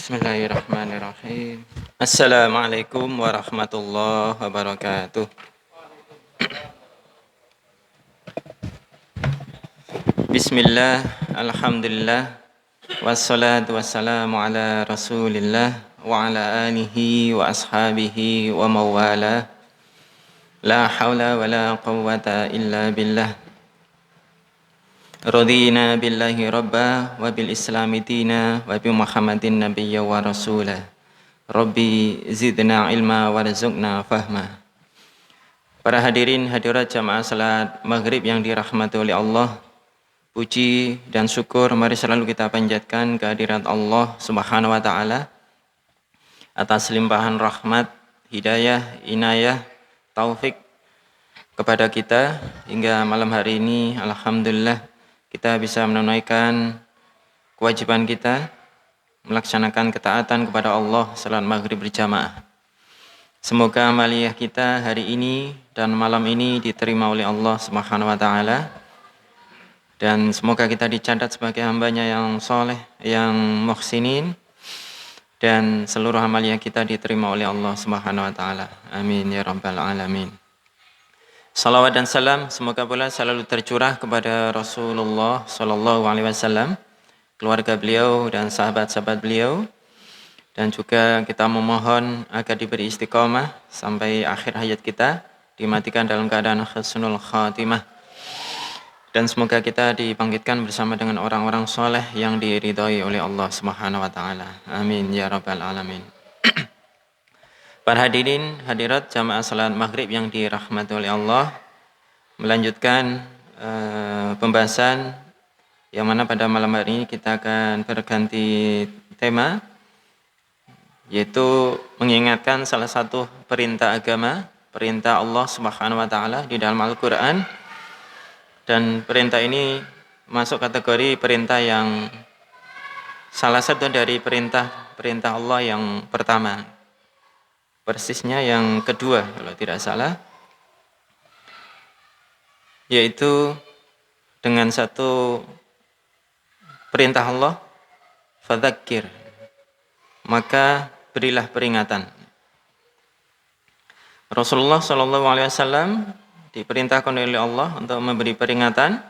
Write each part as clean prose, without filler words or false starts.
Bismillahirrahmanirrahim. Assalamualaikum warahmatullahi wabarakatuh. Bismillah, alhamdulillah, wassalatu wassalamu ala rasulillah wa ala alihi wa ashabihi wa mawala. La hawla wa la quwwata illa billah. Radina billahi rabba wa bil islami dina wa bi muhammadin nabiyya wa rasulah. Rabbi zidna ilma warzuqna fahma. Para hadirin hadirat jamaah salat maghrib yang dirahmati oleh Allah, puji dan syukur mari selalu kita panjatkan kehadirat Allah Subhanahu wa taala atas limpahan rahmat, hidayah, inayah, taufik kepada kita hingga malam hari ini. Alhamdulillah kita bisa menunaikan kewajiban kita, melaksanakan ketaatan kepada Allah salat maghrib berjamaah. Semoga amaliyah kita hari ini dan malam ini diterima oleh Allah Subhanahu wa taala, dan semoga kita dicatat sebagai hambanya yang soleh, yang muhsinin, dan seluruh amaliyah kita diterima oleh Allah Subhanahu wa taala. Amin ya rabbal alamin. Salawat dan salam semoga pula selalu tercurah kepada Rasulullah sallallahu alaihi wasallam, keluarga beliau dan sahabat-sahabat beliau, dan juga kita memohon agar diberi istiqomah sampai akhir hayat kita, dimatikan dalam keadaan husnul khatimah, dan semoga kita dibangkitkan bersama dengan orang-orang soleh yang diridhai oleh Allah Subhanahu wa taala. Amin ya rabbal alamin. Para hadirin hadirat jamaah salat maghrib yang dirahmati oleh Allah, melanjutkan pembahasan yang mana pada malam hari ini kita akan berganti tema, yaitu mengingatkan salah satu perintah agama, perintah Allah Subhanahu wa taala di dalam Al-Qur'an, dan perintah ini masuk kategori perintah yang salah satu dari perintah Allah yang pertama. Persisnya yang kedua kalau tidak salah, yaitu dengan satu perintah Allah, fadzakir, maka berilah peringatan. Rasulullah SAW diperintahkan oleh Allah untuk memberi peringatan.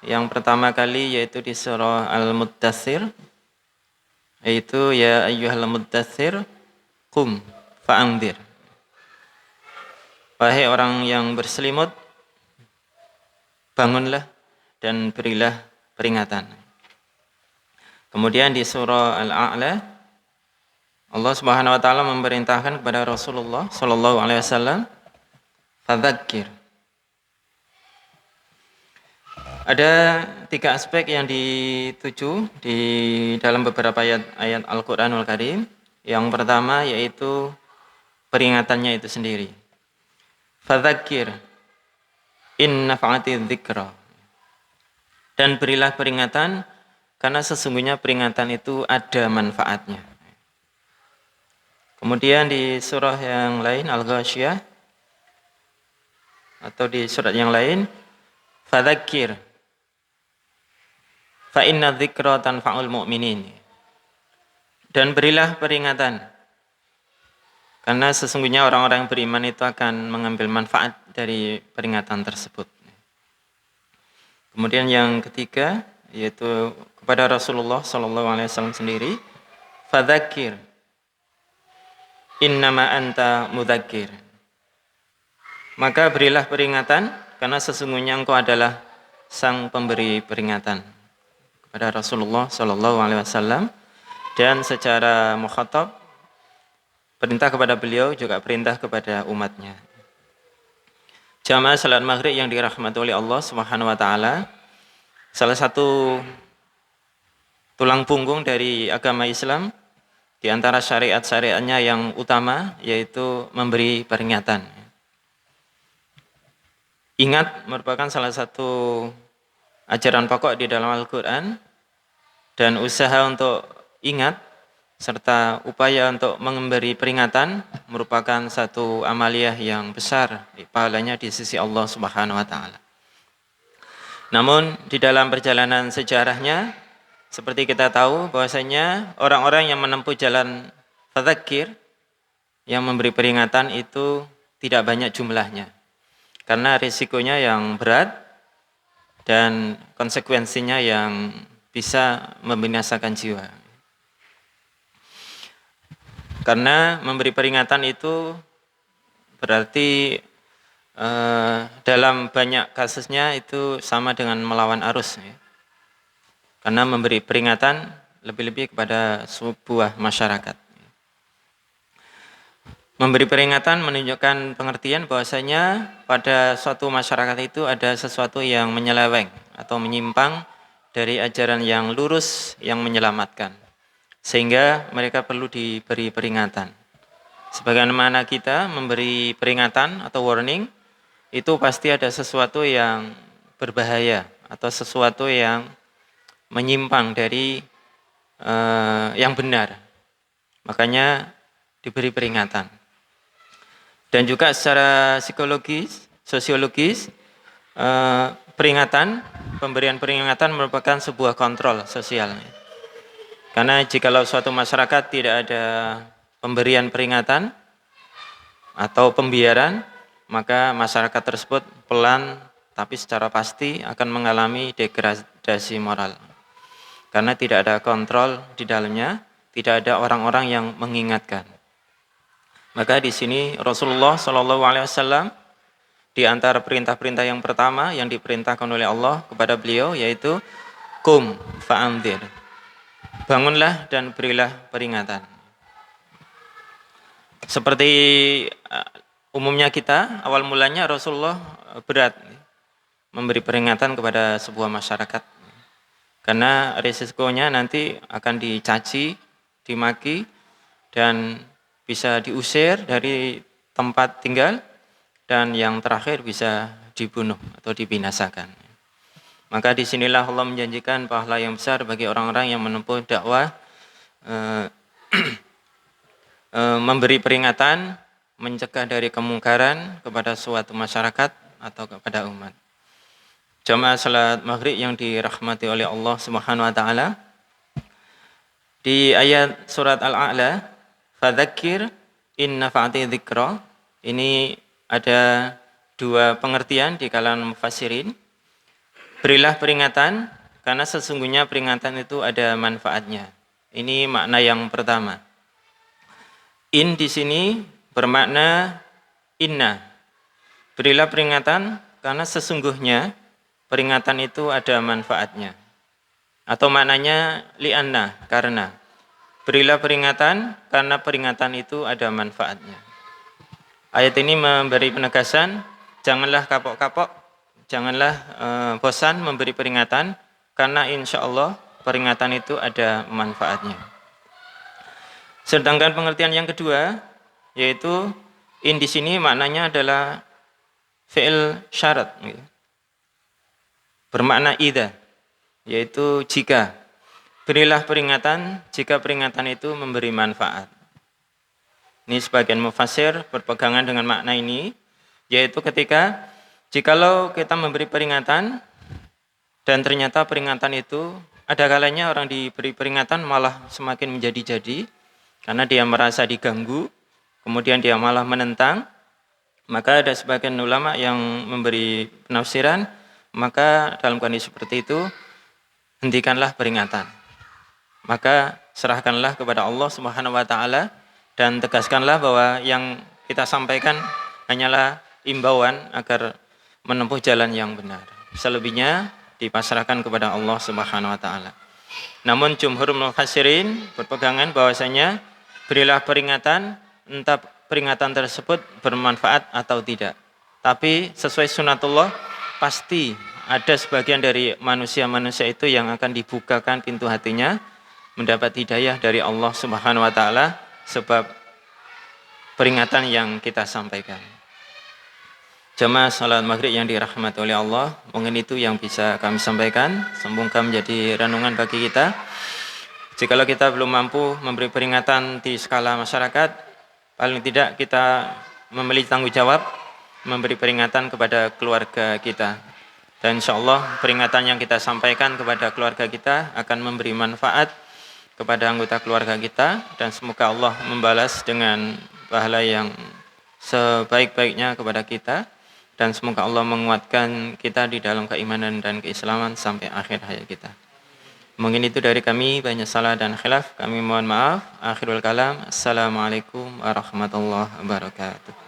Yang pertama kali yaitu di surah Al-Muddatsir, yaitu ya ayyuhal muddatsir qum fa'andzir. Wahai orang yang berselimut, bangunlah dan berilah peringatan. Kemudian di surah Al-A'la, Allah Subhanahu wa taala memerintahkan kepada Rasulullah sallallahu alaihi wasallam, fadzakir. Ada 3 aspek yang dituju di dalam beberapa ayat Al-Qur'anul Karim. Yang pertama yaitu peringatannya itu sendiri. Fadzakir in nafa'ati dzikra. Dan berilah peringatan karena sesungguhnya peringatan itu ada manfaatnya. Kemudian di surah yang lain Al-Ghasyiyah, atau di surat yang lain, fadzakir fa inna dzikra tanfa'ul mu'minin. Dan berilah peringatan karena sesungguhnya orang-orang beriman itu akan mengambil manfaat dari peringatan tersebut. Kemudian yang ketiga yaitu kepada Rasulullah SAW sendiri, fadzakir innama anta mudzakir. Maka berilah peringatan karena sesungguhnya engkau adalah sang pemberi peringatan, kepada Rasulullah SAW, dan secara mukhatab perintah kepada beliau juga perintah kepada umatnya. Jamaah salat maghrib yang dirahmati oleh Allah Subhanahu wa taala, salah satu tulang punggung dari agama Islam di antara syariat-syariatnya yang utama yaitu memberi peringatan. Ingat merupakan salah satu ajaran pokok di dalam Al-Qur'an, dan usaha untuk ingat serta upaya untuk memberi peringatan merupakan satu amaliyah yang besar pahalanya di sisi Allah Subhanahu wa taala. Namun di dalam perjalanan sejarahnya Seperti kita tahu bahwasanya orang-orang yang menempuh jalan fadzakir, yang memberi peringatan itu tidak banyak jumlahnya. Karena risikonya yang berat dan konsekuensinya yang bisa membinasakan jiwa. Karena memberi peringatan itu berarti dalam banyak kasusnya itu sama dengan melawan arus, ya. Karena memberi peringatan lebih-lebih kepada sebuah masyarakat. Memberi peringatan menunjukkan pengertian bahwasanya pada suatu masyarakat itu ada sesuatu yang menyeleweng atau menyimpang dari ajaran yang lurus yang menyelamatkan. Sehingga mereka perlu diberi peringatan. Sebagaimana kita memberi peringatan atau warning, itu pasti ada sesuatu yang berbahaya atau sesuatu yang menyimpang dari yang benar. Makanya diberi peringatan. Dan juga secara psikologis, sosiologis, pemberian peringatan merupakan sebuah kontrol sosial. Karena jikalau suatu masyarakat tidak ada pemberian peringatan atau pembiaran, maka masyarakat tersebut pelan tapi secara pasti akan mengalami degradasi moral. Karena tidak ada kontrol di dalamnya, tidak ada orang-orang yang mengingatkan. Maka di sini Rasulullah SAW di antara perintah-perintah yang pertama yang diperintahkan oleh Allah kepada beliau yaitu qum fa'anzir. Bangunlah dan berilah peringatan. Seperti umumnya kita, awal mulanya Rasulullah berat memberi peringatan kepada sebuah masyarakat. Karena risikonya nanti akan dicaci, dimaki, dan bisa diusir dari tempat tinggal, dan yang terakhir bisa dibunuh atau dibinasakan. Maka disinilah Allah menjanjikan pahala yang besar bagi orang-orang yang menempuh dakwah, memberi peringatan, mencegah dari kemungkaran kepada suatu masyarakat atau kepada umat. Jamaah salat maghrib yang dirahmati oleh Allah Subhanahu wa taala, di ayat surat Al-A'la, fadzakir in nafa'ati dzikra, ini ada dua pengertian di kalangan mufassirin. Berilah peringatan karena sesungguhnya peringatan itu ada manfaatnya. Ini makna yang pertama. In di sini bermakna inna. Berilah peringatan karena sesungguhnya peringatan itu ada manfaatnya. Atau maknanya li'anna, karena. Berilah peringatan karena peringatan itu ada manfaatnya. Ayat ini memberi penegasan, janganlah kapok-kapok, janganlah bosan memberi peringatan, karena insya Allah peringatan itu ada manfaatnya. Sedangkan pengertian yang kedua, yaitu in di sini maknanya adalah fi'il syarat, bermakna idza, yaitu jika. Berilah peringatan jika peringatan itu memberi manfaat. Ini sebagian mufassir berpegangan dengan makna ini, yaitu ketika jikalau kita memberi peringatan dan ternyata peringatan itu ada kalanya orang diberi peringatan malah semakin menjadi-jadi karena dia merasa diganggu, kemudian dia malah menentang, maka ada sebagian ulama yang memberi penafsiran, maka dalam kondisi seperti itu hentikanlah peringatan. Maka serahkanlah kepada Allah Subhanahu wa taala dan tegaskanlah bahwa yang kita sampaikan hanyalah imbauan agar menempuh jalan yang benar. Selebihnya dipasrahkan kepada Allah Subhanahu wa taala. Namun jumhur mufassirin berpegangan bahwasanya berilah peringatan entah peringatan tersebut bermanfaat atau tidak. Tapi sesuai sunatullah pasti ada sebagian dari manusia-manusia itu yang akan dibukakan pintu hatinya mendapat hidayah dari Allah Subhanahu wa taala sebab peringatan yang kita sampaikan. Jamaah salat maghrib yang dirahmati oleh Allah, mungkin itu yang bisa kami sampaikan, semoga menjadi renungan bagi kita. Jikalau kita belum mampu memberi peringatan di skala masyarakat, paling tidak kita memiliki tanggung jawab memberi peringatan kepada keluarga kita. Dan insyaallah peringatan yang kita sampaikan kepada keluarga kita akan memberi manfaat kepada anggota keluarga kita, dan semoga Allah membalas dengan pahala yang sebaik-baiknya kepada kita, dan semoga Allah menguatkan kita di dalam keimanan dan keislaman sampai akhir hayat kita. Mungkin itu dari kami, banyak salah dan khilaf kami mohon maaf. Akhirul kalam, assalamualaikum warahmatullahi wabarakatuh.